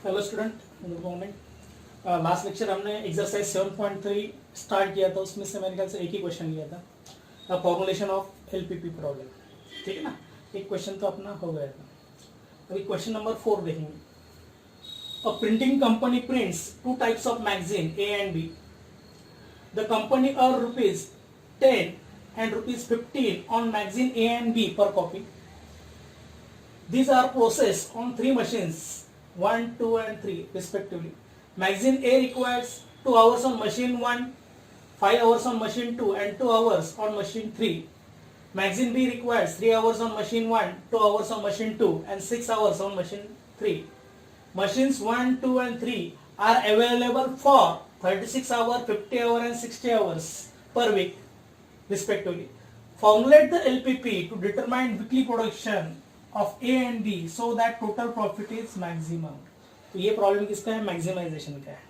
Hello student, good morning. Last lecture हमने exercise 7.3 start किया था, उसमें से मेरे ख्याल से एक ही क्वेश्चन लिया था, फॉर्मुलेशन ऑफ एलपीपी प्रॉब्लम। ठीक है ना, एक क्वेश्चन तो अपना हो गया था। अभी क्वेश्चन नंबर 4 देखेंगे। A printing company prints two types of magazine A and B. The company earn ₹10 and ₹15 on magazine A and B per copy. These are processed on 3 machines, 1, 2 and 3 respectively. Magazine A requires 2 hours on machine 1, 5 hours on machine 2 and 2 hours on machine 3. Magazine B requires 3 hours on machine 1, 2 hours on machine 2 and 6 hours on machine 3. Machines 1, 2 and 3 are available for 36 hours, 50 hours and 60 hours per week respectively. Formulate the LPP to determine weekly production of A and B so that total profit is maximum. तो ये problem किसका है? Maximisation का है।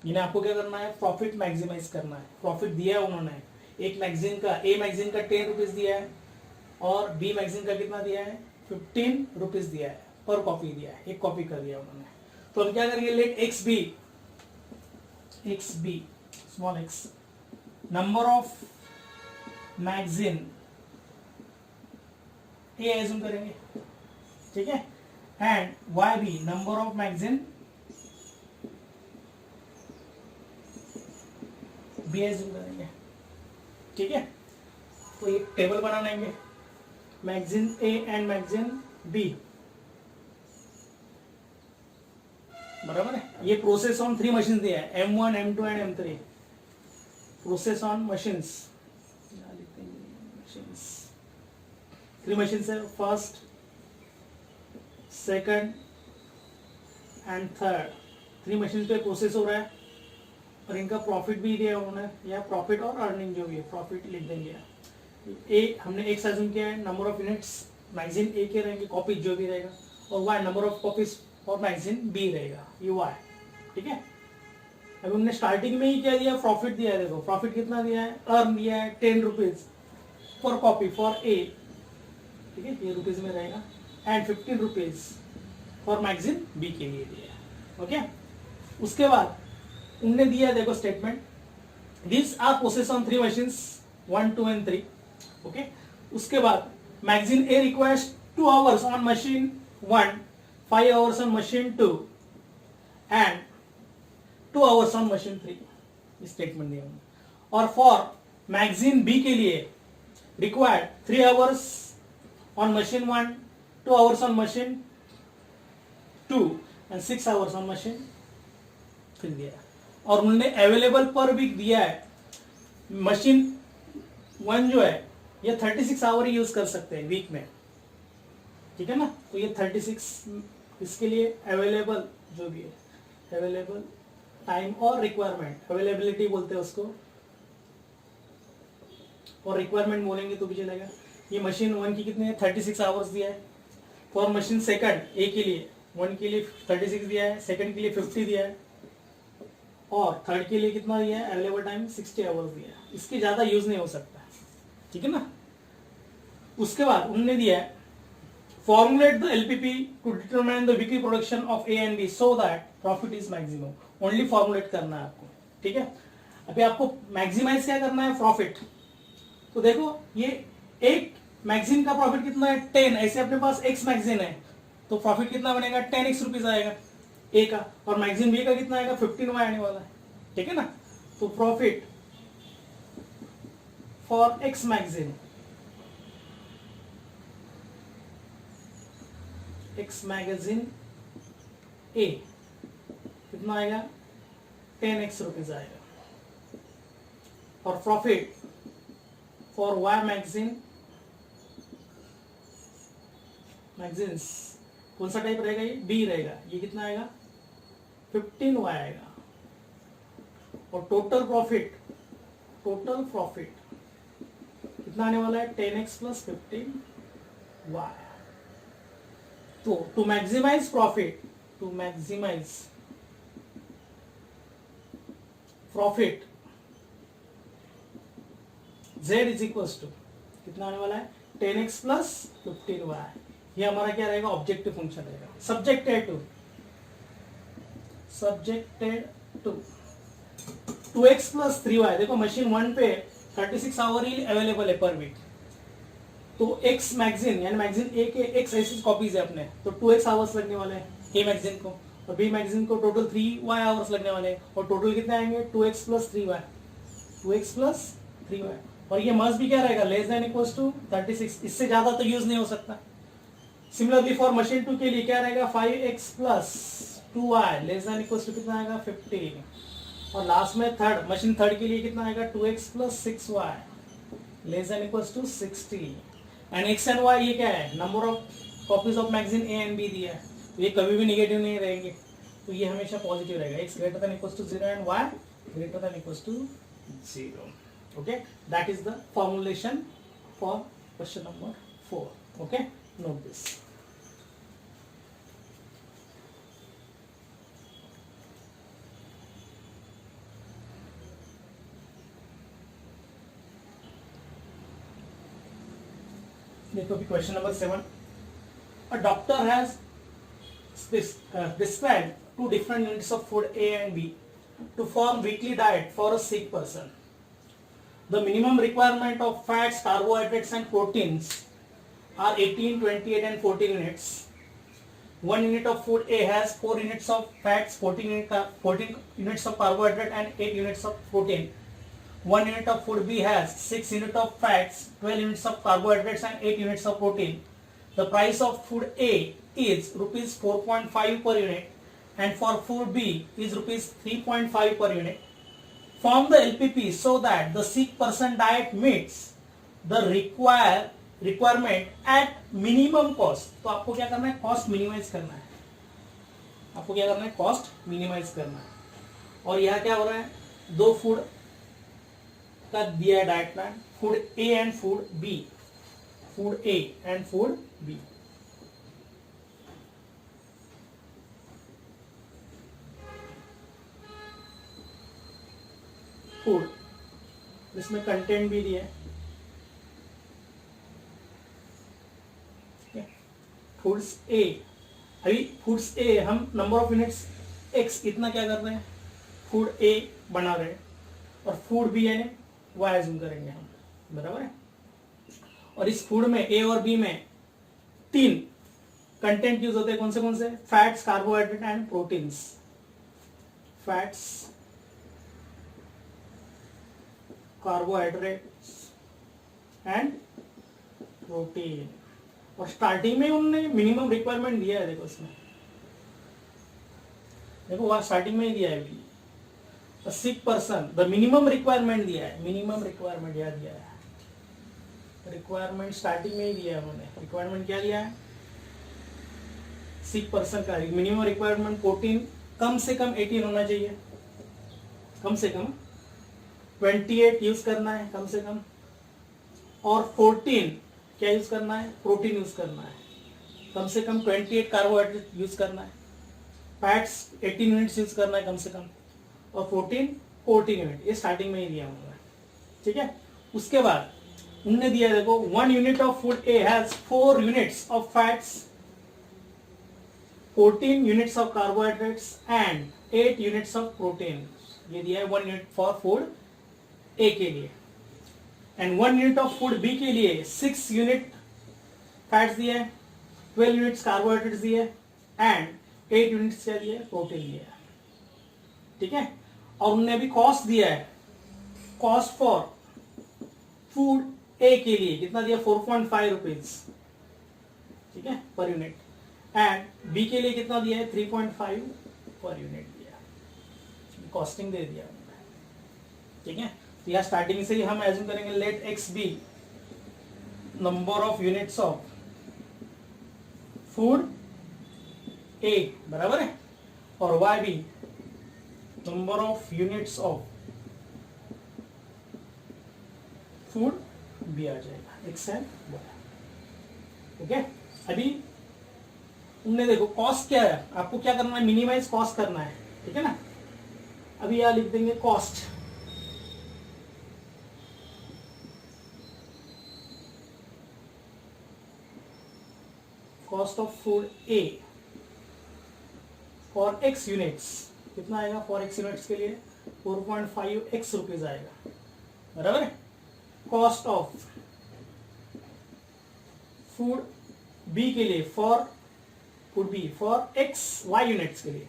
इन्हें आपको क्या करना है? प्रॉफिट मैक्सिमाइज करना है। प्रॉफिट दिया है उन्होंने, एक मैगजीन का, ए मैगजीन का 10 रुपीज दिया है और बी मैगजीन का कितना दिया है? 15 रुपीज दिया है, पर कॉपी दिया है, एक कॉपी कर दिया उन्होंने। तो हम क्या करेंगे? Let x be small x number of magazine A assume करेंगे, ठीक है, and y be number of magazine B assume करेंगे, ठीक है। तो एक टेबल बना लेंगे, magazine A and magazine B, बराबर है। ये प्रोसेस ऑन 3 मशीन दिया है, M1, M2 and M3। Process on machines, 3 machines है, first, second and third. 3 machine पे प्रोसेस हो रहा है और इनका प्रॉफिट भी दिया उन्होंने, या प्रॉफिट और अर्निंग जो भी है, प्रॉफिट लिख देंगे। ए हमने एक अज्यूम किया है, नंबर ऑफ यूनिट्स मैगजीन ए के रहेंगे, कॉपी जो भी रहेगा, और वाई नंबर ऑफ कॉपीज और मैगजीन बी रहेगा, ये वाई, ठीक है। अभी उन्होंने स्टार्टिंग में ही क्या दिया? प्रॉफिट दिया है। देखो प्रॉफिट कितना दिया है? अर्न दिया है 10 rupees per copy for a, ठीक है, ये रुपीज में रहेगा, and 15 rupees for magazine B के लिए दिया है, ओके। उसके बाद उन्होंने दिया, देखो statement, this are process on 3 machines 1, 2 and 3, okay. उसके बाद magazine A requires 2 hours on machine 1, 5 hours on machine 2 and 2 hours on machine 3, statement दिया उन्होंने। और फॉर मैगजीन बी के लिए required 3 hours on machine 1, 2 hours on machine 2 and 6 hours on machine 3 दिया है। और उन्होंने अवेलेबल पर वीक दिया है। मशीन 1 जो है ये 36 आवर यूज कर सकते हैं वीक में, ठीक है ना। तो ये 36 इसके लिए अवेलेबल जो भी है, अवेलेबल टाइम और रिक्वायरमेंट, अवेलेबिलिटी बोलते हैं उसको, और रिक्वायरमेंट बोलेंगे तो भी चलेगा। ये मशीन 1 की कितने है? 36 आवर्स दिया है। फॉर मशीन सेकंड ए के लिए 1 के लिए 36 दिया है, सेकंड के लिए 50 दिया है, और थर्ड के लिए कितना दिया है? अवेलेबल टाइम 60 आवर्स दिया है। इसके ज्यादा यूज नहीं हो सकता, ठीक है ना। उसके बाद उन्होंने दिया है, formulate the LPP to determine the weekly production of A and B so that profit is maximum. Only formulate करना है आपको, ठीक है। अभी आपको मैक्सिमाइज क्या करना है? प्रॉफिट। तो देखो ये एक मैगजीन का प्रॉफिट कितना है? 10। ऐसे अपने पास एक्स मैगजीन है तो प्रॉफिट कितना बनेगा? 10x रुपीज आएगा ए का, और मैगजीन बी का कितना आएगा? 15 आने वाला है, ठीक है ना। तो profit for x magazine, x magazine ए कितना आएगा? 10x रुपीज आएगा। और profit for y magazine, magazines कौन सा टाइप रहेगा? ये बी रहेगा, ये कितना आएगा? 15y आएगा। और टोटल प्रॉफिट कितना आने वाला है? 10x plus 15y। तो to maximize profit, z is equal to कितना आने वाला है? 10x plus 15y। ये हमारा क्या रहेगा? ऑब्जेक्टिव फंक्शन रहेगा, सब्जेक्ट है to subjected to 2x plus 3y। देखो मशीन 1 पे 36 आवर ही अवेलेबल है पर वीक, तो x मैगजीन यानी मैगजीन ए के x ऐसी कॉपीज है अपने, तो 2x आवर्स लगने वाले हैं ए मैगजीन को, और बी मैगजीन को टोटल 3y आवर्स लगने वाले हैं, और टोटल कितने आएंगे 2x plus 3y, 2x plus 3y। और ये मस्ट भी क्या रहेगा, लेस देन इक्वल्स टू 36, इससे ज्यादा तो यूज नहीं हो सकता। सिमिलरली फॉर मशीन 2 के लिए क्या रहेगा, 5x plus 2y less than equals to कितना आएगा 15। और लास्ट में थर्ड, मशीन थर्ड के लिए कितना आएगा 2x plus 6y less than equals to 60। And x and y ये क्या है, number of copies of magazine A and B दिया है, तो ये कभी भी नेगेटिव नहीं रहेंगे, तो ये हमेशा पॉजिटिव रहेगा, x greater than equals to 0 and y greater than equals to 0। okay, that is the formulation for question number 4. okay, note this. देखो अभी question number 7। A doctor has prescribed 2 different units of food A and B to form weekly diet for a sick person. The minimum requirement of fats, carbohydrates and proteins are 18, 28 and 14 units. 1 unit of food A has 4 units of fats, 14 units of carbohydrate and 8 units of protein. 1 unit of food B has 6 units of fats, 12 units of carbohydrates and 8 units of protein. The price of food A is rupees 4.5 per unit and for food B is rupees 3.5 per unit. Form the LPP so that the sick person diet meets the requirement at minimum cost. तो आपको क्या करना है, cost minimise करना है, आपको क्या करना है, कॉस्ट मिनिमाइज करना है। और यहाँ क्या हो रहा है, 2 फूड का दिया है diet plan, food A and food B, food A and food B. Food, इसमें कंटेंट भी दिया है, फूड्स ए। अभी फूड्स ए हम नंबर ऑफ यूनिट्स एक्स इतना क्या कर रहे हैं, फूड ए बना रहे हैं, और फूड बी यानी वाई एज्यूम करेंगे हम, बराबर है। और इस फूड में ए और बी में 3 कंटेंट यूज होते हैं, कौन से, fats, carbohydrate and proteins. Fats, carbohydrates and protein. और स्टार्टिंग में उन्होंने मिनिमम रिक्वायरमेंट दिया है, देखो इसमें, देखो वहां स्टार्टिंग में ही दिया है, सिक पर्सन द मिनिमम रिक्वायरमेंट दिया है, मिनिमम रिक्वायरमेंट यह दिया है, रिक्वायरमेंट स्टार्टिंग में ही दिया है उन्होंने। रिक्वायरमेंट क्या दिया है, सिक पर्सन का मिनिमम रिक्वायरमेंट प्रोटीन कम से कम 18 होना चाहिए, कम से कम 28 यूज करना है कम से कम, और 14 क्या यूज करना है, प्रोटीन यूज करना है, कम से कम 28 कार्बोहाइड्रेट यूज करना है, फैट्स 18 यूनिट्स यूज करना है कम से कम, और प्रोटीन 14 यूनिट, ये स्टार्टिंग में ही दिया उन्होंने, ठीक है। उसके बाद उन्होंने दिया, देखो 1 unit of food A has 4 units of fats, 14 units of carbohydrates and 8 units of protein. ये दिया है 1 यूनिट फॉर फूड ए के लिए, and 1 unit of food B के लिए 6 यूनिट फैट्स दिए, 12 यूनिट्स कार्बोहाइड्रेट्स दिए एंड 8 यूनिट्स क्या दिए, प्रोटीन दिया, ठीक है। और उन्होंने अभी कॉस्ट दिया है, कॉस्ट फॉर फूड ए के लिए कितना दिया, 4.5 रुपीज, ठीक है, पर यूनिट, एंड बी के लिए कितना दिया है, 3.5 पर यूनिट दिया, कॉस्टिंग दे दिया उन्होंने, ठीक है। तो यह स्टार्टिंग से ही हम एज्यूम करेंगे, let x be number of units of food A, बराबर है, और y be number of units of food B आ जाएगा, एक्स एंड वाई, ओके। अभी उनने देखो कॉस्ट क्या है, आपको क्या करना है, मिनिमाइज कॉस्ट करना है, ठीक है ना। अभी यहां लिख देंगे cost, cost of food A for X units कितना आएगा फॉर एक्स यूनिट्स के लिए 4.5 एक्स रुपीज आएगा, बराबर है। कॉस्ट ऑफ फूड बी के लिए for food B for x y units के लिए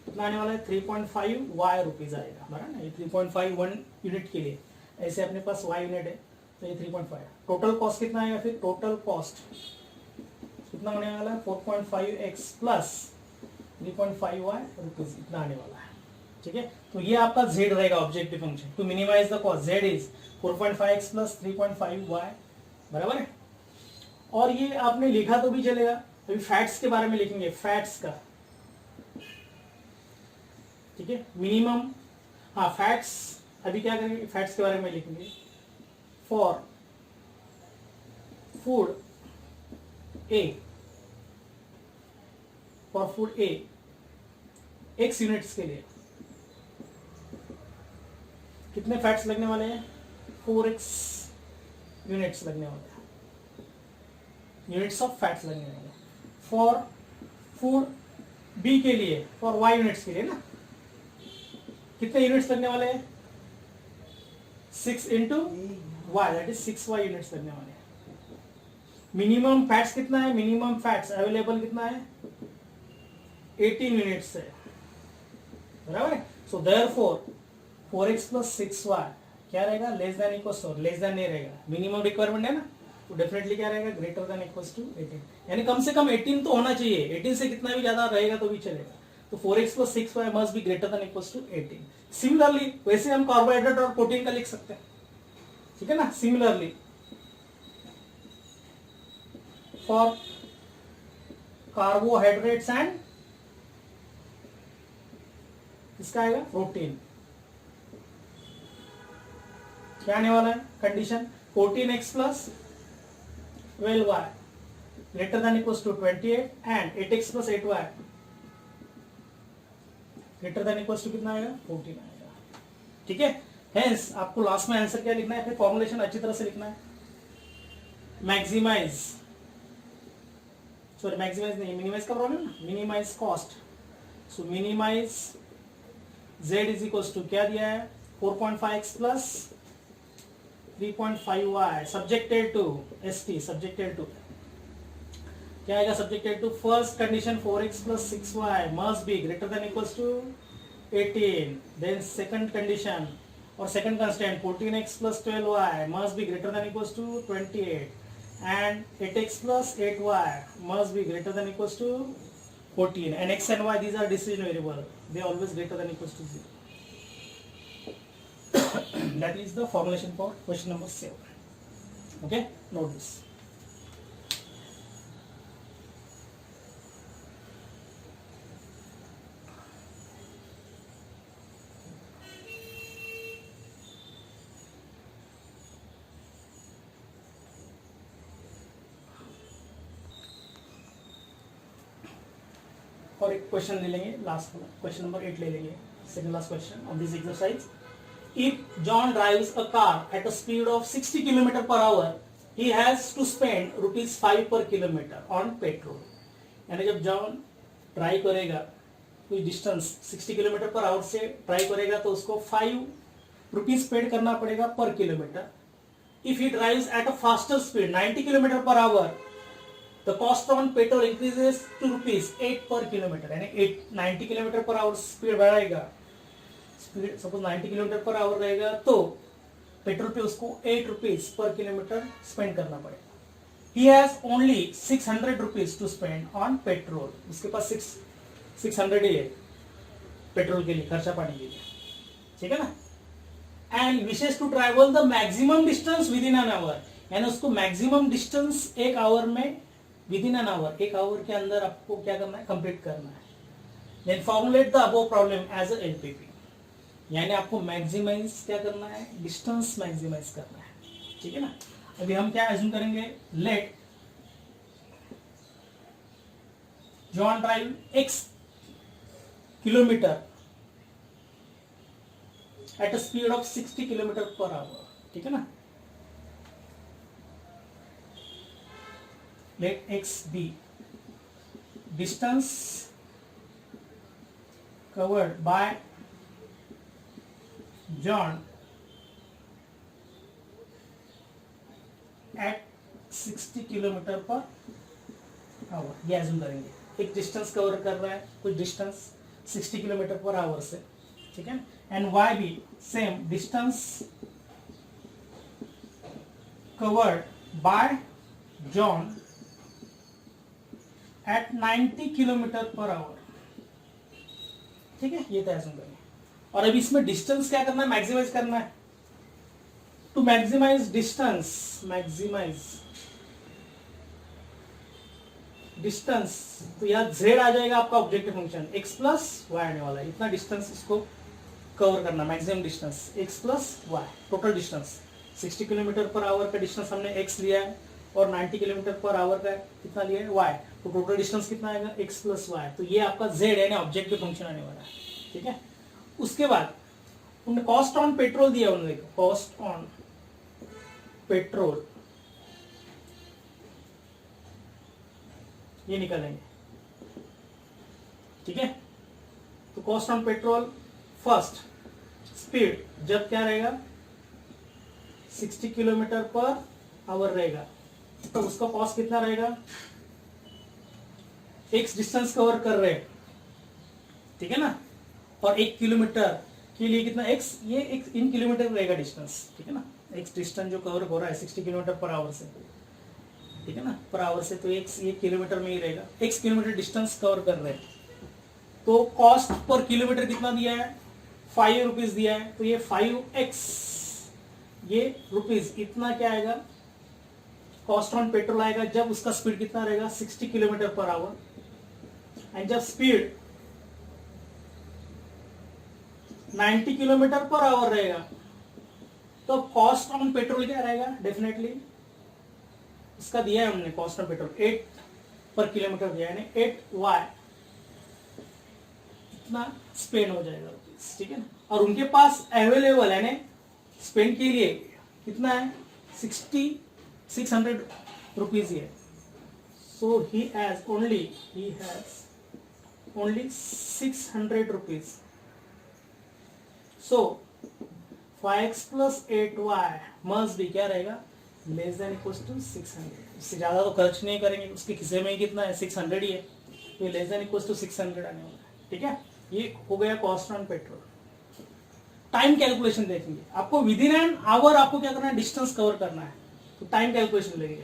कितना आने वाला है 3.5 वाई रुपीज आएगा, बराबर ना। ये 3.5 1 यूनिट के लिए, ऐसे अपने पास वाई यूनिट है तो ये 3.5। टोटल कॉस्ट कितना आएगा फिर, टोटल कॉस्ट कितना होने वाला है 4.5 एक्स प्लस 3.5 वाई रुपीज इतना आने वाला है, ठीक है। तो ये आपका z रहेगा objective function to minimize the cost, z is 4.5 x plus 3.5 y, बराबर है। और ये आपने लिखा तो भी चलेगा, अभी फैट्स के बारे में लिखेंगे, फैट्स का, ठीक है। मिनिमम, हाँ फैट्स अभी क्या करेंगे, फैट्स के बारे में लिखेंगे। For food A, for food A x units के लिए कितने फैट्स लगने वाले हैं, 4x यूनिट्स लगने वाले हैं, यूनिट्स ऑफ फैट्स लगने वाले हैं। फॉर फूड बी के लिए, फॉर वाई यूनिट्स के लिए ना, कितने यूनिट्स लगने वाले हैं 6 into y, that is 6y units लगने वाले हैं। मिनिमम फैट्स कितना है, मिनिमम फैट्स अवेलेबल कितना है 18 यूनिट्स है, बराबर है। So therefore 4x plus 6y क्या रहेगा, less than equals to, less than नहीं रहेगा, मिनिमम रिक्वायरमेंट है ना, तो डेफिनेटली क्या रहेगा ग्रेटर देन इक्वल्स टू 18, यानी कम से कम 18 तो होना चाहिए, 18 से कितना भी ज्यादा रहेगा तो भी चलेगा। तो 4x plus 6y must be greater than equals to 18। Similarly वैसे हम कार्बोहाइड्रेट और प्रोटीन का लिख सकते हैं, ठीक है ना। सिमिलरली फॉर कार्बोहाइड्रेट्स एंड इसका आएगा प्रोटीन, क्या आने वाला है condition 14x plus 12y greater than equals to 28 and 8x plus 8y greater than equals to कितना आएगा 14 आएगा, ठीक है। हेंस आपको लास्ट में आंसर क्या लिखना है, फिर फॉर्मुलेशन अच्छी तरह से लिखना है। मैक्सिमाइज, सॉरी मैक्सिमाइज नहीं, मिनिमाइज का प्रॉब्लम ना, minimize cost. So minimize z is equals to क्या दिया है 4.5x plus 3.5y subjected to st, subjected to क्या आएगा, subjected to first condition 4x plus 6y must be greater than equals to 18, then second condition और second constant 14x plus 12y must be greater than equals to 28 and 8x plus 8y must be greater than equals to 14, and x and y these are decision variable, they are always greater than equals to 0. That is the formulation for question number 7. Okay, note this. और एक question ले लेंगे last वाला, question number 8 ले लेंगे, second last question of this exercise. If John drives a car at a speed of 60 kilometre per hour, he has to spend ₹5 per kilometre on petrol. यानी जब John drive करेगा कोई distance 60 kilometre per our से drive करेगा तो उसको ₹5 paid करना पड़ेगा पर kilometre. If he drives at a faster speed 90 kilometre per our, the cost on petrol increases to ₹8 per kilometer, यानी 90 किलोमीटर पर आवर स्पीड बढ़ाएगा, speed suppose 90 kilometre per our रहेगा तो पेट्रोल पे उसको ₹8 पर किलोमीटर स्पेंड करना पड़ेगा। He has only ₹600 to spend on petrol, उसके पास 600 ही है पेट्रोल के लिए, खर्चा पानी के लिए, ठीक है ना। And wishes to travel the maximum distance within an hour, यानी उसको मैक्सिमम डिस्टेंस 1 आवर में, within an hour 1 hour के अंदर आपको क्या करना है, कंप्लीट करना है। Then formulate the above problem as a LPP, यानी आपको मैक्सिमाइज क्या करना है, डिस्टेंस मैक्सिमाइज करना है, ठीक है ना। अभी हम क्या एज्यूम करेंगे, let John drive x kilometre at a speed of 60 kilometre per hour, ठीक है ना। let x be distance covered by John at 60 kilometre per our. ये एज्यूम करेंगे एक डिस्टेंस कवर कर रहा है, कुछ डिस्टेंस 60 किलोमीटर पर आवर से, ठीक है। एंड वाई भी same distance covered by John at 90 kilometre per hour, ठीक है। ये तो एज्यूम करेंगे। और अब इसमें डिस्टेंस क्या करना है, मैक्सिमाइज करना है। To maximize distance, maximize distance, तो यहाँ z आ जाएगा आपका objective function, x plus y आने वाला है। इतना डिस्टेंस इसको कवर करना, maximum distance x plus y. Total distance 60 kilometre per hour का डिस्टेंस हमने x लिया है और 90 किलोमीटर पर आवर का कितना लिया है y, तो टोटल डिस्टेंस कितना आएगा x प्लस वाई। तो ये आपका z यानी ऑब्जेक्टिव फंक्शन आने वाला है, ठीक है। उसके बाद उन्होंने कॉस्ट ऑन पेट्रोल दिया, उन्होंने कॉस्ट ऑन पेट्रोल ये निकालेंगे, ठीक है। तो cost on petrol first speed जब क्या रहेगा 60 किलोमीटर पर आवर रहेगा, तो उसका कॉस्ट कितना रहेगा, x डिस्टेंस कवर कर रहे हैं, ठीक है ना। और 1 किलोमीटर के लिए कितना x, ये एक इन किलोमीटर रहेगा डिस्टेंस, ठीक है ना। x डिस्टेंस जो कवर हो रहा है 60 किलोमीटर पर आवर से, ठीक है ना, पर आवर से, तो x ये किलोमीटर में ही रहेगा। x किलोमीटर डिस्टेंस कवर कर रहे हैं, तो कॉस्ट पर किलोमीटर कितना दिया है, 5 रुपीज दिया है। तो ये 5x ये रुपीज इतना क्या आएगा, कॉस्ट ऑन पेट्रोल आएगा जब उसका स्पीड कितना रहेगा 60 किलोमीटर पर आवर। एंड जब स्पीड 90 किलोमीटर पर आवर रहेगा तो कॉस्ट ऑन पेट्रोल क्या रहेगा, डेफिनेटली इसका दिया है हमने कॉस्ट ऑन पेट्रोल 8 पर किलोमीटर दिया है, 8y इतना स्पेंड हो जाएगा रुपीज, ठीक है ना। और उनके पास अवेलेबल है स्पेंड के लिए कितना है 600 रुपीज है। So he has only 600 rupees. So 5x plus 8y must भी क्या रहेगा, लेस देन इक्वल्स टू 600। इससे ज्यादा तो खर्च नहीं करेंगे, उसके खिस्से में ही कितना है 600 ही है, तो लेस देन इक्वल्स टू 600 आने वाला है, ठीक है। ये हो गया cost on petrol. Time calculation देखेंगे, आपको विद इन एन आवर आपको क्या करना है, डिस्टेंस कवर करना है, तो टाइम कैलकुलेशन लेंगे।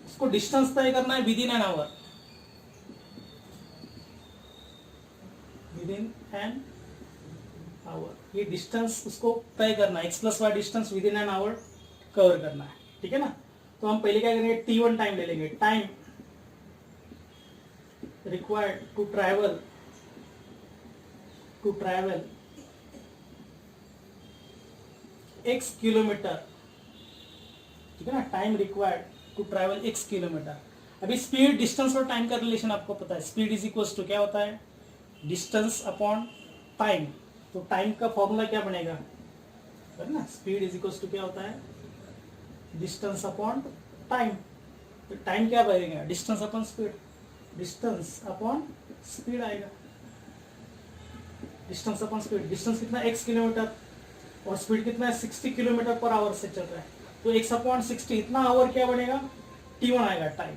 उसको डिस्टेंस तय करना है within an hour, within an hour ये डिस्टेंस उसको तय करना है, x plus y distance within an hour cover करना है, ठीक है ना। तो हम पहले क्या करेंगे, t1 टाइम ले लेंगे, time required to travel x kilometre, ठीक है ना। Time required to travel x kilometre. अभी स्पीड डिस्टेंस और टाइम का रिलेशन आपको पता है, स्पीड इज इक्वल्स टू क्या होता है, डिस्टेंस अपॉन टाइम। तो टाइम का फॉर्मूला क्या बनेगा, है ना, स्पीड इज इक्वल्स टू क्या होता है, डिस्टेंस अपॉन टाइम। तो टाइम क्या बनेगा, distance upon speed, distance upon speed आएगा, डिस्टेंस अपॉन स्पीड। डिस्टेंस कितना x किलोमीटर और स्पीड कितना है 60 किलोमीटर पर आवर से चल रहा है, तो x अपॉन 60 इतना आवर क्या बनेगा, t1 आएगा टाइम।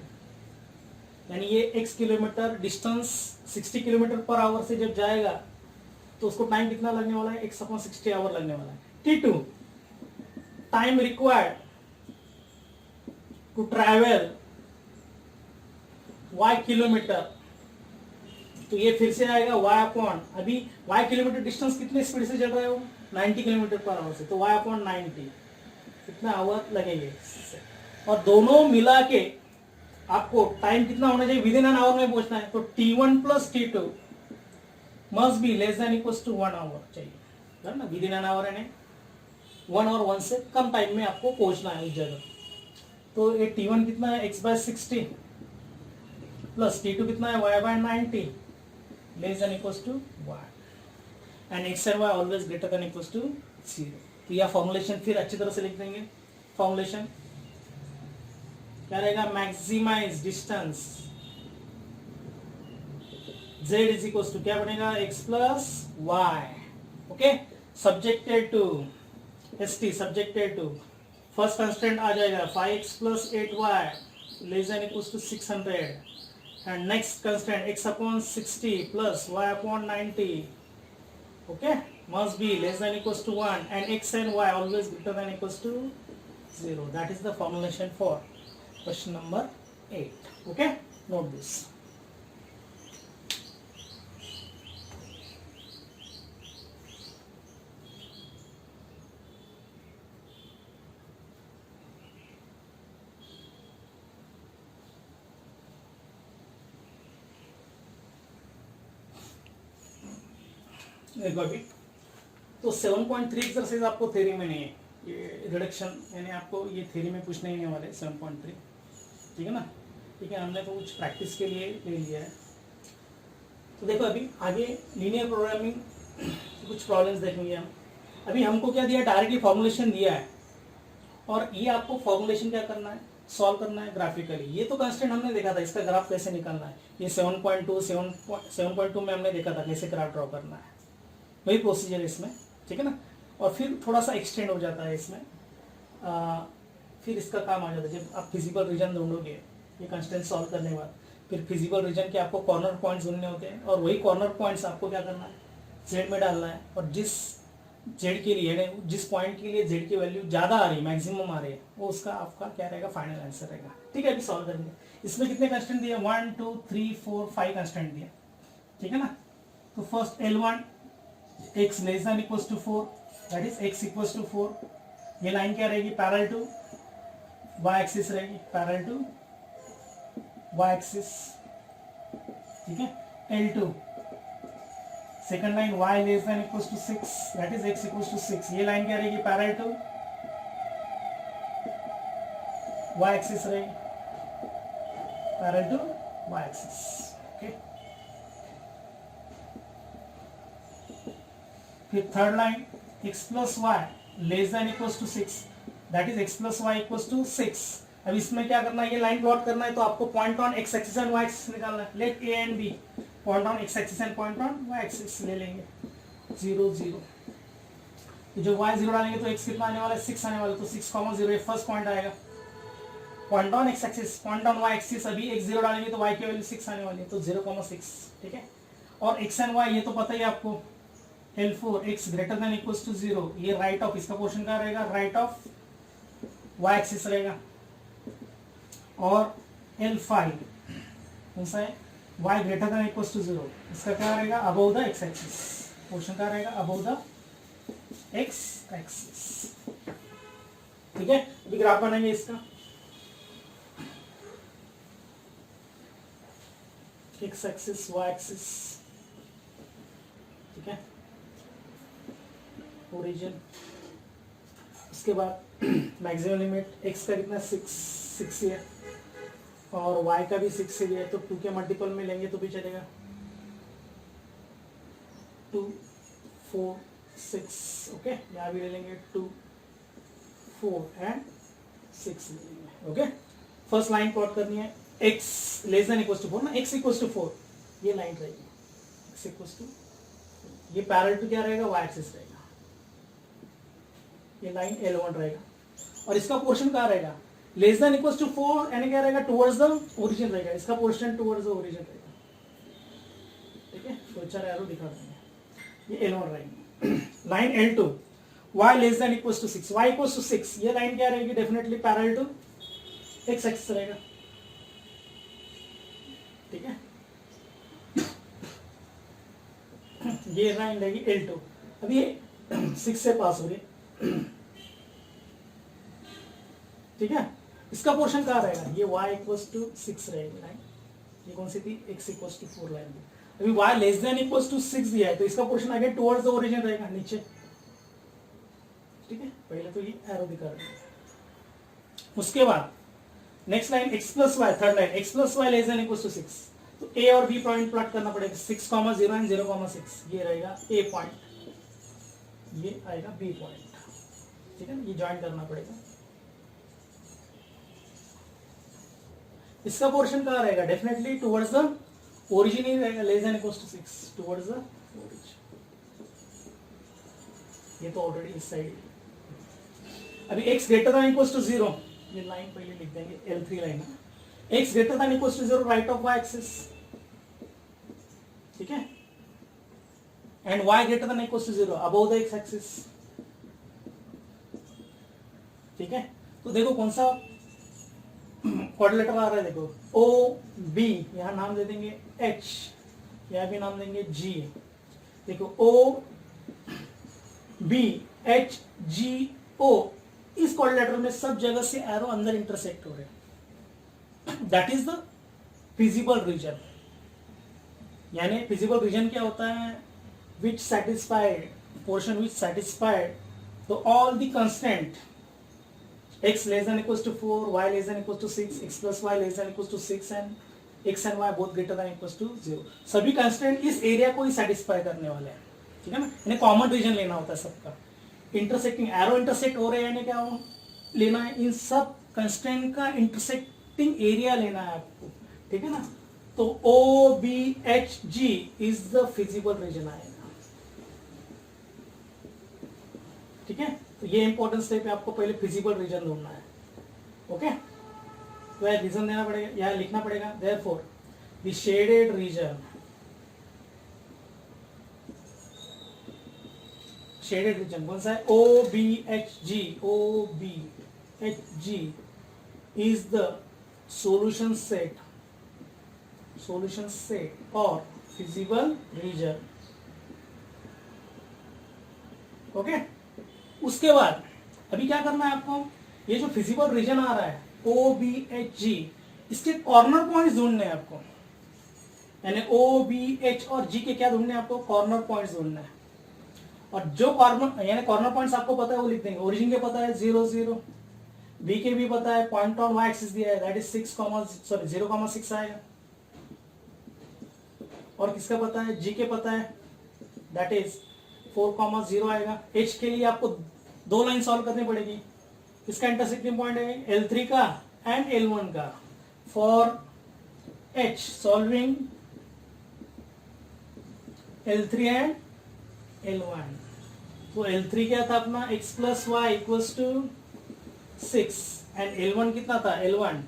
यानी ये x kilometre distance 60 kilometre per our से जब जाएगा तो उसको टाइम कितना लगने वाला है, x अपॉन 60 आवर लगने वाला है। t2 time required to travel y kilometre, तो ये फिर से आएगा y अपॉन, अभी y किलोमीटर डिस्टेंस कितने स्पीड से चल रहा है वो 90 किलोमीटर पर आवर से, तो y अपॉन 90 कितना आवर लगेंगे। और दोनों मिला के आपको टाइम कितना होना चाहिए, विद इन एन आवर में पहुंचना है, तो t1 plus t2 must be less than equals to 1 hour चाहिए, है ना। विद इन एन आवर यानी 1 और 1 से कम टाइम में आपको पहुंचना है उस जगह। तो ये t1 कितना है x/60 प्लस t2 कितना है y/90 less than equals to 1 and x and y always greater than equals to 0। तो यह फॉर्मुलेशन फिर अच्छी तरह से लिख देंगे। फॉर्मुलेशन क्या रहेगा, maximize distance z is equal to क्या बनेगा x plus y. Okay, subjected to st, subjected to फर्स्ट कंस्टेंट आ जाएगा 5x plus 8y less than equal to 600 and next constant x upon 60 plus y upon 90. Okay, must be less than equals to 1 and x and y always greater than equals to 0. That is the formulation for question number 8. Okay, note this. देखो अभी तो 7.3 exercise आपको theory में नहीं है, ये reduction यानी आपको ये थ्योरी में पूछने ही नहीं वाले 7.3. ठीक है ना, ठीक है, हमने तो कुछ प्रैक्टिस के लिए ले लिया है. तो देखो अभी आगे लीनियर प्रोग्रामिंग कुछ प्रॉब्लम्स देखेंगे हम. अभी हमको क्या दिया, डायरेक्टली फॉर्मुलेशन दिया है और ये आपको फॉर्मुलेशन क्या करना है, सॉल्व करना है ग्राफिकली. ये तो कंस्टेंट हमने देखा था, इसका ग्राफ कैसे निकालना है. ये 7.2 में हमने देखा था कैसे ग्राफ ड्रॉ करना है, वही प्रोसीजर इसमें. ठीक है ना, और फिर थोड़ा सा एक्सटेंड हो जाता है इसमें. फिर इसका काम आ जाता है जब आप फिजिकल रीजन ढूंढोगे ये कंस्टेंट सॉल्व करने के बाद, फिर फिजिकल रीजन के आपको कॉर्नर पॉइंट्स ढूंढने होते हैं और वही कॉर्नर पॉइंट्स आपको क्या करना है, जेड में डालना है. और जिस जेड के लिए जिस पॉइंट के लिए जेड की वैल्यू ज़्यादा आ रही है, मैक्सिमम आ रही है, वो उसका आपका क्या रहेगा, फाइनल आंसर रहेगा. ठीक है, अभी सॉल्व करेंगे. इसमें कितने कंस्टेंट दिए, 1 2 3 4 5 कंस्टेंट दिए. ठीक है ना, तो first L1 x less than equals to 4, that is x equals to 4. ये लाइन क्या रहेगी, पैरेलल टू y एक्सिस रहेगी, पैरेलल टू y एक्सिस. ठीक है, L2 second line y less than equals to 6, that is x equals to 6. ये line क्या रहेगी, parallel to y axis रहेगी, parallel to y axis. Okay, फिर third line x plus y less than equals to 6, that is x plus y equals to 6. अब इसमें क्या करना है, ये लाइन प्लॉट करना है, तो आपको point on x axis and y axis निकालना है. Let a and b point on x axis and point on y axis ले लेंगे. 0 0, तो जो y 0 डालेंगे तो x कितना आने वाला है, 6 आने वाला है. तो 6,0 ये फर्स्ट पॉइंट आएगा. Point on x axis, point on y axis, अभी x 0 डालेंगे तो y की वैल्यू 6 आने वाली है, तो 0,6. ठीक है, और x एंड y ये तो पता ही आपको, L4 x greater than equals to 0, ये राइट ऑफ, इसका पोर्शन क्या रहेगा, राइट ऑफ y एक्सिस रहेगा. और L5 कौन सा है, y greater than equals to 0, इसका क्या रहेगा, above the x axis, portion क्या रहेगा, अबव द x एक्सिस. ठीक है, अभी ग्राफ बनाएंगे इसका. x axis, y axis. ठीक है, ओरिजिन. उसके बाद मैक्सिमम लिमिट x का कितना 6 है और y का भी 6 है, तो 2 के मल्टीपल में लेंगे तो भी चलेगा. 2 4 6. ओके, यहाँ भी ले लेंगे 2 4 एंड 6 ले लेंगे. ओके, फर्स्ट लाइन प्लॉट करनी है, x less than equals to 4 ना, x इक्वल्स टू 4, ये लाइन रहेगी, x इक्वल्स टू, ये पैरेलल टू क्या रहेगा, y एक्सिस रहेगा. ये लाइन L1 रहेगा और इसका पोर्शन कहाँ रहेगा, लेस देन इक्वल्स टू 4, यानी क्या रहेगा, टुवर्ड्स द ओरिजिन रहेगा. इसका पोर्शन टुवर्ड्स द ओरिजिन रहेगा. ठीक है, तो अच्छा एरो दिखा देंगे, ये L1 रहेगी. Line L2 y less than equals to 6, y equals to 6, ये लाइन क्या रहेगी, definitely parallel to x axis रहेगा. ठीक है, ये लाइन रहेगी L2. अब ये 6 से पास हो रही है. ठीक है, इसका पोर्शन कहाँ रहेगा, ये y इक्वल्स टू 6 रहेगी लाइन. ये कौन सी थी, x इक्वल्स टू 4 लाइन थी. अभी y less than equals to 6 दिया है, तो इसका portion again towards the origin रहेगा, नीचे. ठीक है, पहले तो ये एरो दिखा रहे हैं. उसके बाद next line x plus y, third line x plus y less than equals to 6, तो a और b पॉइंट प्लॉट करना पड़ेगा. 6,0 एंड 0,6, ये रहेगा a पॉइंट, ये आएगा b पॉइंट. ठीक है ना, ये ज्वाइन करना पड़ेगा. इसका पोर्शन कहाँ रहेगा, डेफिनेटली टुवर्ड्स द ओरिजिन ही रहेगा less than equals to 6 towards the origin. ये तो ऑलरेडी इस साइड। अभी x greater than equals to 0, ये लाइन पहले लिख देंगे, L3 लाइन है। x greater than equals to 0 right of y axis, ठीक है, and y greater than equals to 0 above the x axis, ठीक है। तो देखो कौन सा क्वाड्रिलेटरल आ रहा है, देखो ओ बी, यहां नाम दे देंगे H, यहां भी नाम देंगे G। देखो ओ बी एच जी ओ, इस क्वाड्रिलेटरल में सब जगह से एरो अंदर इंटरसेक्ट हो रहे हैं, that is the feasible region. यानी फिजिबल रीजन क्या होता है, which satisfied portion which satisfied to all the constant x less than equals to 4, y less than equals to 6, x plus y less than equals to 6 and x and y both greater than equals to 0, सभी constant इस area को ही satisfy करने वाले हैं, ठीक है ना। इन्हें कॉमन रीजन लेना होता है सबका। इंटरसेक्टिंग एरो इंटरसेक्ट हो रहे हैं, यानी क्या हो लेना है, इन सब कंस्टेंट का इंटरसेक्टिंग एरिया लेना है आपको, ठीक है ना। तो O B H G is the feasible region आएगा, ठीक है। तो ये इंपॉर्टेंट स्टेप है, आपको पहले फिजिबल रीजन ढूंढना है, ओके। तो यह रीजन देना पड़ेगा, यह लिखना पड़ेगा, therefore the shaded region, shaded region कौन सा है, O B H G, O B H G is the solution set और फिजिबल रीजन, ओके। उसके बाद अभी क्या करना है आपको, ये जो फिजिबल रीजन आ रहा है ओ बी एच जी, इसके कॉर्नर पॉइंट्स ढूंढने हैं आपको, यानी ओ बी एच और जी के क्या ढूंढने हैं आपको, कॉर्नर पॉइंट्स ढूंढने हैं। और जो कॉर्नर यानी कॉर्नर पॉइंट्स आपको पता है वो लिख देंगे। ओरिजिन के पता है 0 0, बी के भी पता है, पॉइंट ऑन वाई एक्सिस दिया है दैट इज 0,6 आएगा। और किसका पता है, जी के पता है दैट इज 4,0 आएगा। एच के लिए आपको दो लाइन सॉल्व करनी पड़ेगी, इसका इंटरसेक्टिंग पॉइंट है L3 का एंड L1 का। For H solving L3 and L1, तो L3 क्या था अपना x plus y equals to 6 and L1 कितना था, L1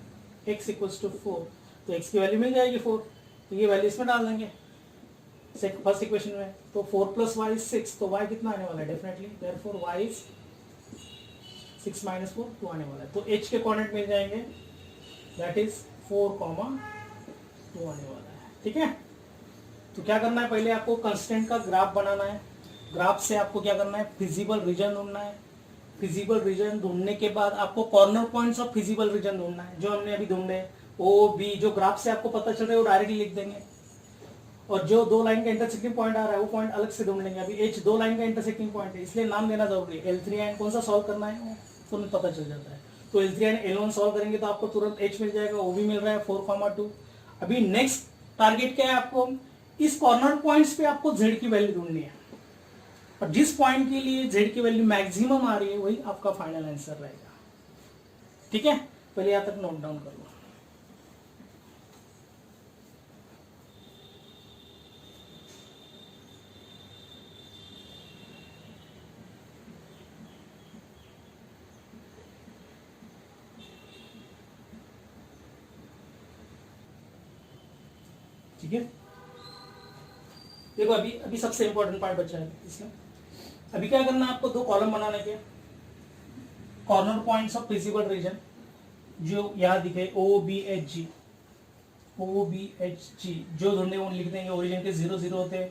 x इक्वल्स टू 4, तो x की वैल्यू मिल जाएगी 4, तो ये वैल्यू इसमें डाल देंगे फर्स्ट इक्वेशन में। तो 4 प्लस वाई 6, तो y कितना आने वाला है, definitely therefore y is 6 minus 4 2 आने वाला है। तो h के कोऑर्डिनेट मिल जाएंगे दैट इज 4, 2 आने वाला है, ठीक है। तो क्या करना है, पहले आपको कंस्टेंट का ग्राफ बनाना है, ग्राफ से आपको क्या करना है, फिजिबल रीजन ढूंढना है। फिजिबल रीजन ढूंढने के बाद आपको corner points of feasible reason ढूंढना है, जो हमने अभी ढूंढे ओ बी, जो ग्राफ से आपको पता चल रहा है वो डायरेक्टली लिख देंगे। और जो दो लाइन का इंटरसेक्टिंग पॉइंट आ रहा है वो पॉइंट अलग से ढूंढ लेंगे। अभी एच दो लाइन का इंटरसेक्टिंग पॉइंट है, इसलिए नाम देना जरूरी है। L3 एंड कौन सा सॉल्व करना है तो उन्हें पता चल जाता है। तो L3 एंड L1 सॉल्व करेंगे तो आपको तुरंत H मिल जाएगा, O भी मिल रहा है 4,2। अभी नेक्स्ट टारगेट क्या है, आपको इस कॉर्नर पॉइंट्स पे आपको Z की वैल्यू ढूंढनी है, और जिस पॉइंट के लिए Z की वैल्यू मैक्सिमम आ रही है वही आपका फाइनल आंसर रहेगा, ठीक है। पहले यहां तक नोट डाउन कर लो। ठीक है, देखो अभी सबसे इंपॉर्टेंट पार्ट बचा है इसमें। अभी क्या करना है आपको, दो कॉलम बनाने के, corner points of feasible region जो यहां दिखे O B H G, O B H G जो ढूंढे वो लिख देंगे। ओरिजिन के 0 0 होते,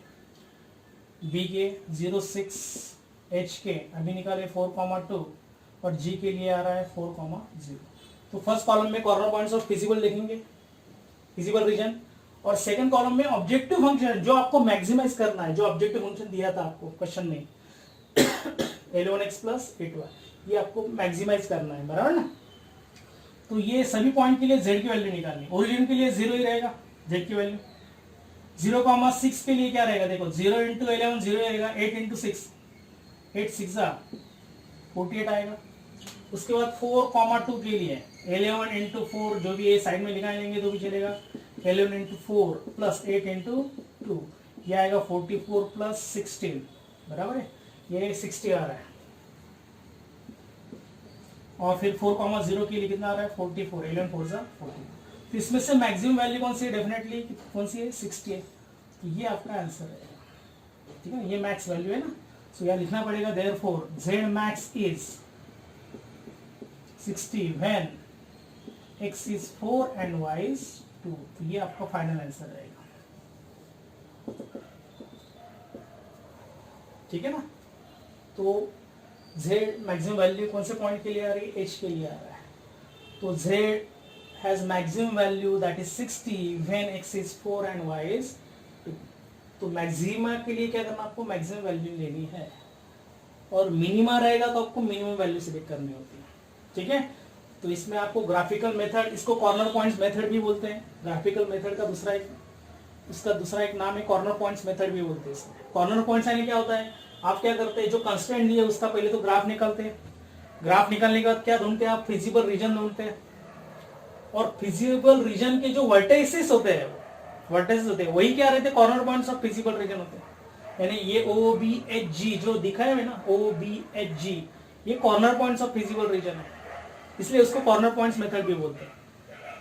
बी के 0 6, एच के अभी निकाले 4,2 और जी के लिए आ रहा है 4,0। तो फर्स्ट कॉलम में कॉर्नर पॉइंट्स ऑफ फिजिबल लिखेंगे, फिजिबल रीजन, और सेकंड कॉलम में ऑब्जेक्टिव फंक्शन जो आपको मैक्सिमाइज करना है, जो ऑब्जेक्टिव फंक्शन दिया था आपको क्वेश्चन में L1x प्लस 8y, ये आपको मैक्सिमाइज करना है, बराबर ना। तो ये सभी पॉइंट के लिए z की वैल्यू निकालनी। ओरिजिन के लिए 0 ही रहेगा z की वैल्यू, 0,6 के लिए क्या रहेगा, देखो 0 इंटू 11 0 रहेगा, 8 इंटू 6 8 6 48 आएगा। उसके बाद 4,2 के लिए 11 इंटू 4 जो भी ये साइड में निकाल लेंगे तो भी चलेगा, 11 इंटू 4 प्लस 8 इंटू 2, ये आएगा 44 प्लस 16, बराबर है, ये 60 आ रहा है। और फिर 4,0 के लिए कितना आ रहा है 44, 11 4 जा 40। तो इसमें से मैक्सिमम वैल्यू कौन सी है, डेफिनेटली कौन सी है 60 है, तो ये आपका आंसर है, ठीक है, ये मैक्स वैल्यू है ना। सो यहाँ लिखना पड़ेगा therefore z max is 60 when x is 4 and y is 2, तो ये आपका फाइनल आंसर रहेगा, ठीक है ना। तो z मैक्सिमम वैल्यू कौन से पॉइंट के लिए आ रही है, h के लिए आ रहा है, तो z has maximum value that is 60 when x is 4 and y is 2। तो मैक्सिमा के लिए क्या करना, आपको मैक्सिमम वैल्यू लेनी है, और मिनिमा रहेगा तो आपको मिनिमम वैल्यू सिलेक्ट करनी होती है, ठीक है। तो इसमें आपको ग्राफिकल मेथड, इसको कॉर्नर पॉइंट्स मेथड भी बोलते हैं, ग्राफिकल मेथड का दूसरा एक नाम है कॉर्नर पॉइंट्स मेथड भी बोलते हैं। इसमें कॉर्नर पॉइंट्स यानी क्या होता है, आप क्या करते हैं, जो कंस्ट्रेंट दिए उसका पहले तो ग्राफ निकालते हैं, ग्राफ निकालने के बाद क्या ढूंढते हैं आप, फिजिबल रीजन ढूंढते हैं, और फिजिबल रीजन के जो वर्टेक्सेस होते हैं वही क्या रहते हैं, corner points of feasible reason होते हैं। यानी ये OBHG जो दिखाया है ना, OBHG ये corner points of feasible reason है, इसलिए उसको कॉर्नर पॉइंट्स मेथड भी बोलते हैं।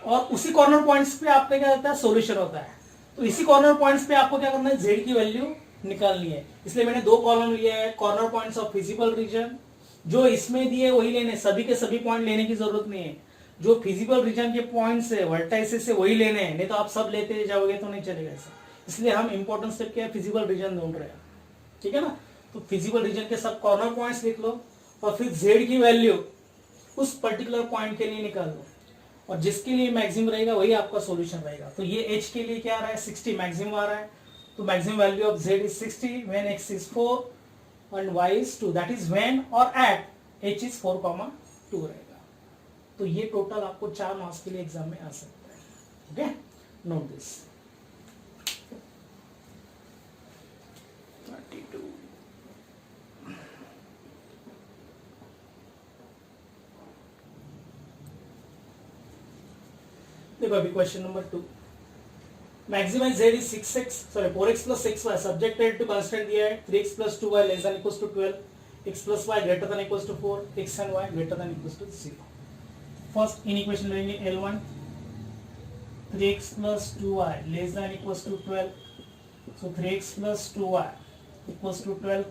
और उसी कॉर्नर पॉइंट्स पे आपका क्या होता है, सॉल्यूशन होता है। तो इसी कॉर्नर पॉइंट्स पे आपको क्या करना है, z की वैल्यू निकालनी है। इसलिए मैंने 2 कॉलम लिए है, corner points of feasible region, जो इसमें दिए वही लेने, सभी के सभी पॉइंट लेने की जरूरत नहीं है, जो फिजिबल रीजन के पॉइंट्स है वर्टाइसेस से वही लेने हैं, नहीं तो आप सब लेते जाओगे तो नहीं चलेगा ऐसा। इसलिए हम इंपॉर्टेंट स्टेप क्या है, फिजिबल रीजन ढूंढ रहे हैं, ठीक है ना। तो फिजिबल रीजन के सब कॉर्नर पॉइंट्स लिख लो, और फिर z की वैल्यू उस पर्टिकुलर पॉइंट के लिए निकाल लो, और जिसके लिए मैक्सिमम रहेगा वही आपका सॉल्यूशन रहेगा। तो ये h के लिए क्या आ रहा है, 60 मैक्सिमम आ रहा है, तो maximum value of z is 60 when x is 4 and y is 2, that is when और एट h इज 4,2 रहेगा। तो ये टोटल आपको 4 मार्क्स के लिए एग्जाम में आ सकता है, ओके, नोट दिस। 32 देखो अभी question number 2, maximum z is 4x plus 6y subjected to constant दिया है 3x plus 2y less than equals to 12, x plus y greater than equals to 4, x and y greater than equals to 0। First in equation लेंगे L1, 3x plus 2y less than equals to 12, so 3x plus 2y equals to 12,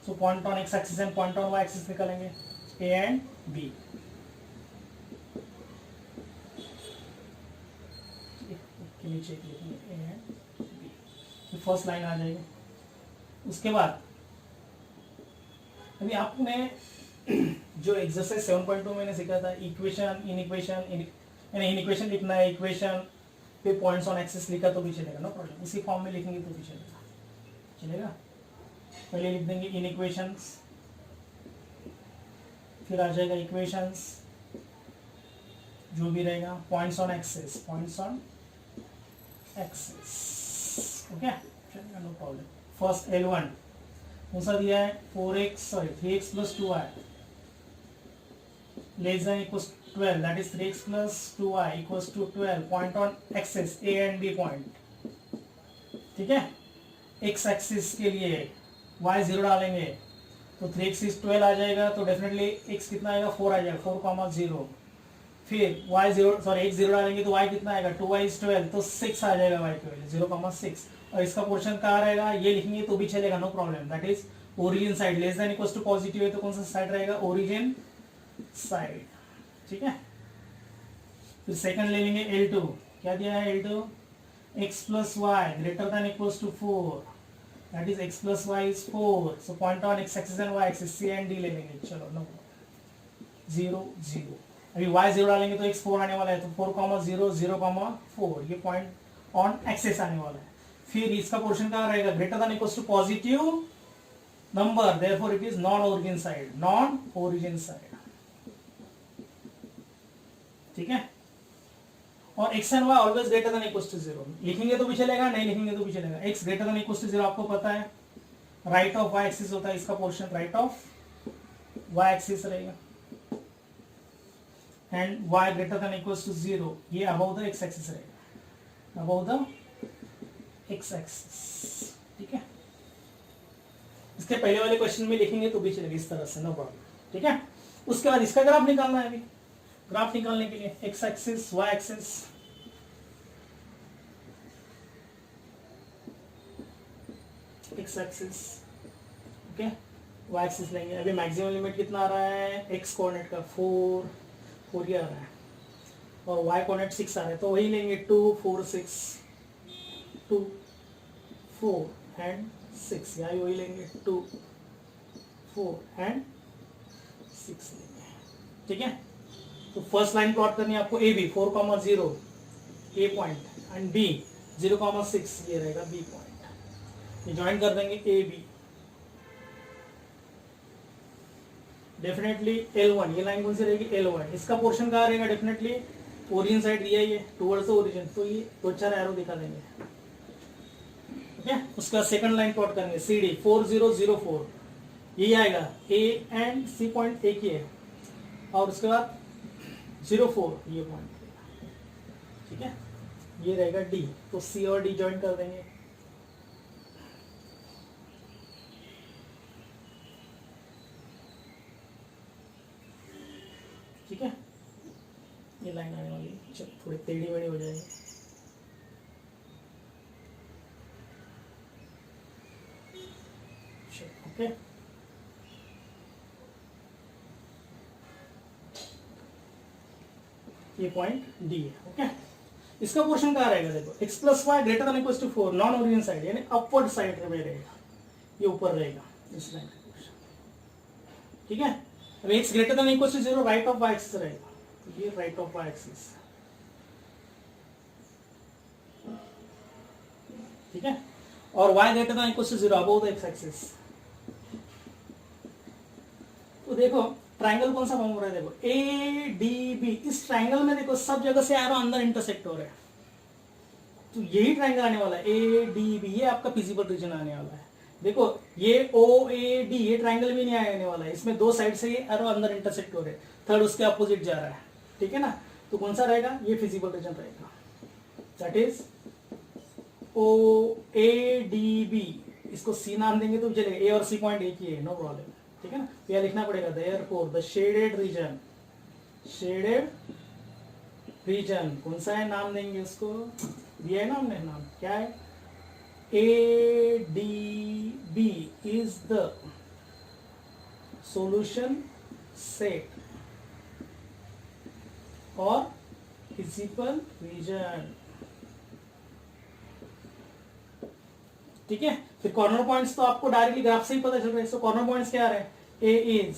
so point on x axis and point on y axis निकालेंगे a and b। नीचे लिखेंगे ए and B, तो first line आ जाएगी। उसके बाद अभी आपने जो एक्सरसाइज 7.2 मैंने सीखा था, इक्वेशन इन इक्वेशन लिखना है, इक्वेशन पे पॉइंट्स ऑन एक्सिस लिखा तो भी चलेगा, नो प्रॉब्लम, इसी फॉर्म में लिखेंगे तो भी चलेगा। पहले लिख देंगे इन इक्वेशंस, फिर आ जाएगा इक्वेशंस जो भी रहेगा, points on axis, points on axis, okay, no problem. First L1 कौन सा दिया है, 3x plus 2y less than equals 12, that is 3x plus 2y equals to 12, point on axis a and b point, ठीक है। x axis के लिए y 0 डालेंगे तो 3x is 12 आ जाएगा, तो डेफिनेटली x कितना आएगा 4 आ जाएगा, 4,0। फिर x 0 डालेंगे तो y कितना आएगा 2y is 12, तो 6 आ जाएगा y की वैल्यू 0,6, और इसका पोर्शन कहाँ रहेगा, ये लिखेंगे तो भी चलेगा, no problem, that is origin side, less than equals to positive है तो कौन सा साइड रहेगा, ओरिजिन साइड, ठीक है। फिर सेकंड ले लेंगे L2, क्या दिया है L2, x plus y greater than equals to 4, that is x plus y is 4, so point on x axis and y axis C and D ले लेंगे, चलो नो 0 0, अभी y 0 डालेंगे तो x 4 आने वाला है, तो 4,0 0,4, ये पॉइंट ऑन एक्सिस आने वाला है। फिर इसका पोर्शन कहाँ रहेगा, greater than equals to positive number, therefore it is non origin side, ठीक है। और x and y always greater than equals to 0, लिखेंगे तो भी चलेगा, नहीं लिखेंगे तो भी चलेगा। x greater than equals to 0 आपको पता है, राइट ऑफ y एक्सिस होता है, इसका portion right of y axis रहेगा, and y greater than equals to 0 ये अबव द x एक्सिस रहेगा, अबाउ द एक्स एक्सिस, ठीक है। इसके पहले वाले क्वेश्चन में लिखेंगे तो भी चलेगा इस तरह से, नो प्रॉब्लम, ठीक है। उसके बाद इसका ग्राफ निकालना है। अभी ग्राफ निकालने के लिए x axis, y axis, x axis, okay, y axis लेंगे। अभी मैक्सिमम लिमिट कितना आ रहा है, एक्स कोऑर्डिनेट का 4 ये आ रहा है, और वाई कोऑर्डिनेट 6 आ रहा है, तो वही लेंगे 2 4 6, 2 4 एंड 6, यहाँ वही लेंगे 2 4 एंड 6 लेंगे, ठीक है। तो फर्स्ट लाइन प्लॉट करनी है आपको, A B 4,0 A point and B 0,6 ये रहेगा बी पॉइंट। ये ज्वाइन कर देंगे ए बी, डेफिनेटली L1, ये लाइन कौन सी रहेगी, L1। इसका पोर्शन कहाँ रहेगा, डेफिनेटली ओरिजिन साइड दिया है ये, टुवर्ड्स द ओरिजिन, तो ये 2-4 एरो दिखा देंगे, ठीक है। उसका सेकंड लाइन प्लॉट करेंगे, सी डी 4004, ये आएगा, ए एंड सी पॉइंट एक ही है, और उसके बाद 04 ये पॉइंट, ठीक है, ये रहेगा डी, तो सी और डी ज्वाइन कर देंगे, ठीक है। ये लाइन आने वाली है, चल थोड़ी टेढ़ी मेढ़ी हो जाएगी, ओके। ये पॉइंट डी है, ओके। इसका पोर्शन कहाँ रहेगा, देखो x plus y greater than equal to 4, non origin side यानी अपवर्ड साइड में रहेगा, ये ऊपर रहेगा इस लाइन का पोर्शन, ठीक है। अब x greater than equal to 0 right of y axis रहेगा, तो ये राइट ऑफ वाई एक्सिस, ठीक है। और y greater than equal to 0 above the x axis, तो देखो ट्रायंगल कौन सा फॉर्म हो रहा है, देखो ए डी बी, इस ट्रायंगल में देखो सब जगह से एरो अंदर इंटरसेक्ट हो रहा है, तो यही ट्रायंगल आने वाला है ए डी बी, ये आपका फिजिबल रीजन आने वाला है। देखो ये ओ ए डी, ये ट्रायंगल भी नहीं आने वाला है, इसमें दो साइड से ये एरो अंदर इंटरसेक्ट हो रहे हैं, थर्ड उसके अपोजिट जा रहा है, ठीक है ना। तो कौन सा रहेगा, ये फिजिबल रीजन रहेगा, that is O A D B. इसको सी नाम देंगे तो चलेगा, ए और सी पॉइंट एक ही है, नो प्रॉब्लम, ठीक है ना। तो यह लिखना पड़ेगा, therefore the shaded region, shaded region कौन सा है, नाम देंगे उसको, दिया है ना हमने नाम, क्या है, A D B is the solution set और फिजिकल रीजन, ठीक है। फिर कॉर्नर पॉइंट्स तो आपको डायरेक्टली ग्राफ से ही पता चल रहा है, सो कॉर्नर पॉइंट्स क्या आ रहा है, ए इज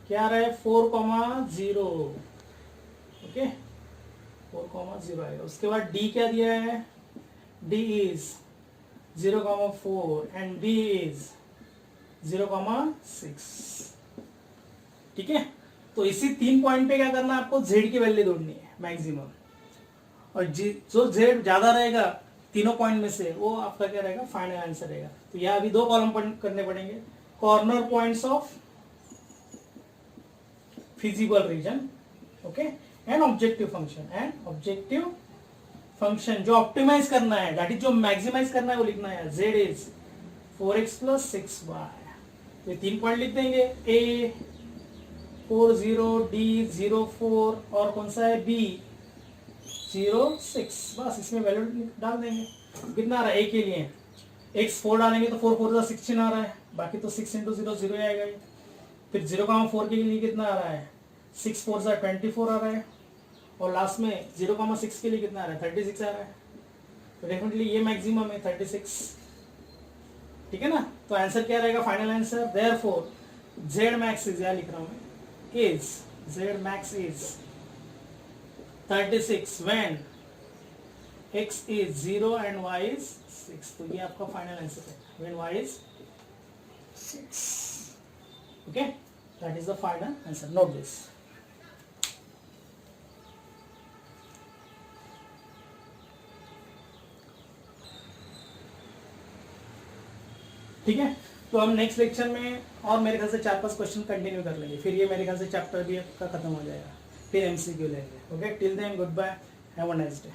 क्या आ रहा है 4,0, ओके 4,0 आएगा। उसके बाद डी क्या दिया है, D is 0,4 and B is 0,6, ठीक है। तो इसी 3 पॉइंट पे क्या करना है आपको, जेड की वैल्यू ढूंढनी है मैक्सिमम, और जो जेड ज्यादा रहेगा तीनों पॉइंट में से, वो आपका क्या रहेगा, फाइनल आंसर रहेगा। तो यह अभी 2 कॉलम करने पड़ेंगे, corner points of feasible region, okay, and objective function, and objective function जो ऑप्टिमाइज करना है, दैट इज जो मैक्सिमाइज करना है वो लिखना है, जेड इज 4x + 6y। तो 3 पॉइंट लिख देंगे, ए 40, डी 04 और कौन सा है, बी 06, बस इसमें वैल्यू डाल देंगे। कितना आ रहा है ए के लिए, x 4 डालेंगे तो 4 4 16 आ रहा है, बाकी तो 6 × 0 0 आएगा ये। फिर 0,4 के लिए कितना आ रहा है, 6 4 24 आ रहा है, और लास्ट में 0,6 के लिए कितना आ रहा है, 36 आ रहा है। तो डेफिनेटली ये मैक्सिमम है 36, ठीक है ना। तो आंसर क्या रहेगा, final answer, therefore Z max is, या लिख रहा हूं मैं, is Z max is 36 when x is 0 and y is 6। तो ये आपका फाइनल आंसर है, when y is 6, okay, that is the final answer, note this. ठीक है, तो हम नेक्स्ट लेक्चर में और मेरे ख्याल से 4-5 क्वेश्चन कंटिन्यू कर लेंगे, फिर ये मेरे ख्याल से चैप्टर भी आपका खत्म हो जाएगा, फिर एमसीक्यू लेंगे, okay. Till then goodbye, have a nice day.